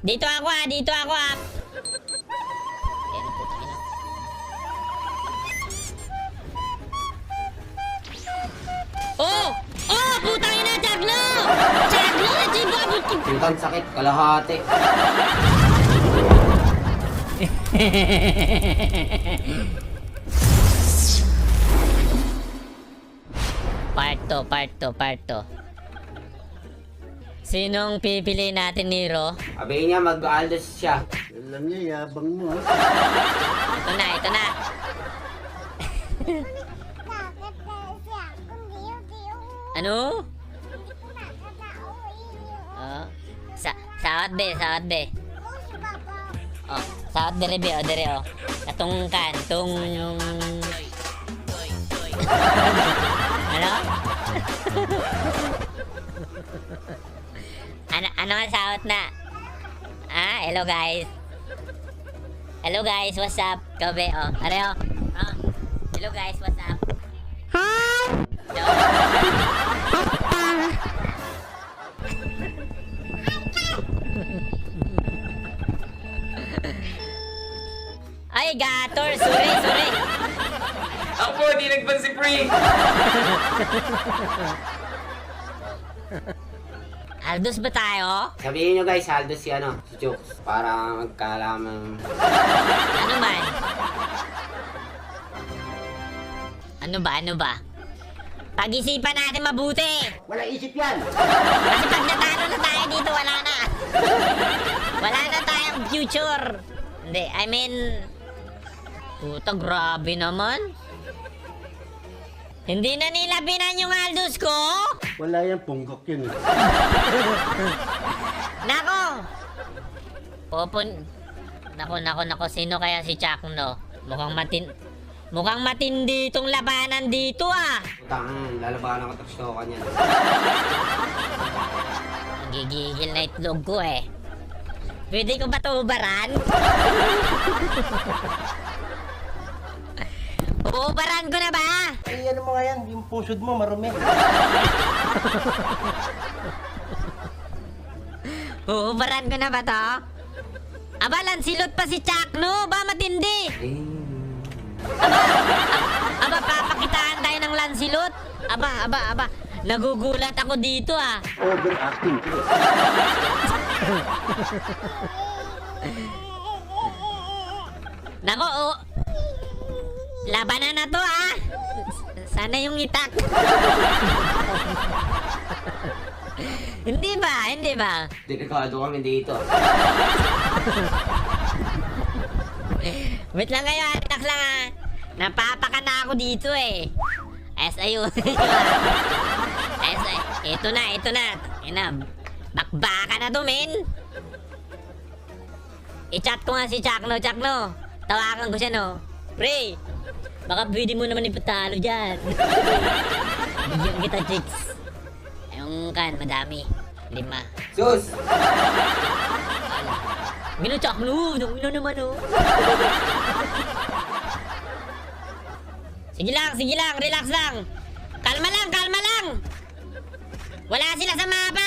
Dito ako ah, dito ako ah. Ayan, putang ina. Oh! Oh! Putang ina, Chagno! Chagno, nachibo ako. Sultan, sakit. Kalahati. Part 2. Sinong pipili natin, Nero? Sabihin niya, mag-aldos siya. Alam niya, yabang mo. Ito na. Ano? Oh. Sawat be. Oh, sawat dire be, dire oh. Natungkan, Ano? ano ang sawat na? Ah, hello guys. Hello guys, what's up? Kabe, oh. Are oh. Ah. Hello guys, what's up? Hi. Ay, Gator, sorry. Ako, di nagpan si Pre. Aldos ba tayo? Sabihin niyo guys, aldos si si Chooks. Para magkalaman. Ano man? Ano ba? Pag-isipan natin mabuti. Wala isip yan. Kasi pag natalo na tayo dito, wala na. Wala na tayong future. Hindi, I mean... Puta, grabe naman. Hindi na nila binan yung Aldos ko? Wala yan, punggok yun. Nako! Nako, sino kaya si Chakno? Mukhang matindi itong labanan dito ah. Putang, lalabanan ko tapos ka niyan. Gigigil na itlog ko eh. Pwede ko ba tubaran? Uubaran ko na ba? Eh, ano mo nga yan? Yung pusod mo, marumi. Uubaran ko na ba to? Aba, lansilot pa si Chakno. Ba, matindi. Aba, papakitaan tayo ng lansilot. Aba. Nagugulat ako dito ah. Overacting. Nako, oh. Labanan na to ah. Sana yung itak. Hindi ba? Delikado kami dito. Wait lang kayo, anak lang ah. Napapaka na ako dito eh. ayun. Ito na. Bakbaka na to, men. I-chat ko nga si Chakno. Tawagan ko siya, no. Pre, baka pwede mo naman ipatalo dyan. Bigyan kita, chicks. Ayun kan, madami. 5. Sus! Gino, Chakno. Ino naman, oh. Sige lang. Relax lang. Kalma lang. Wala sila sa mapa.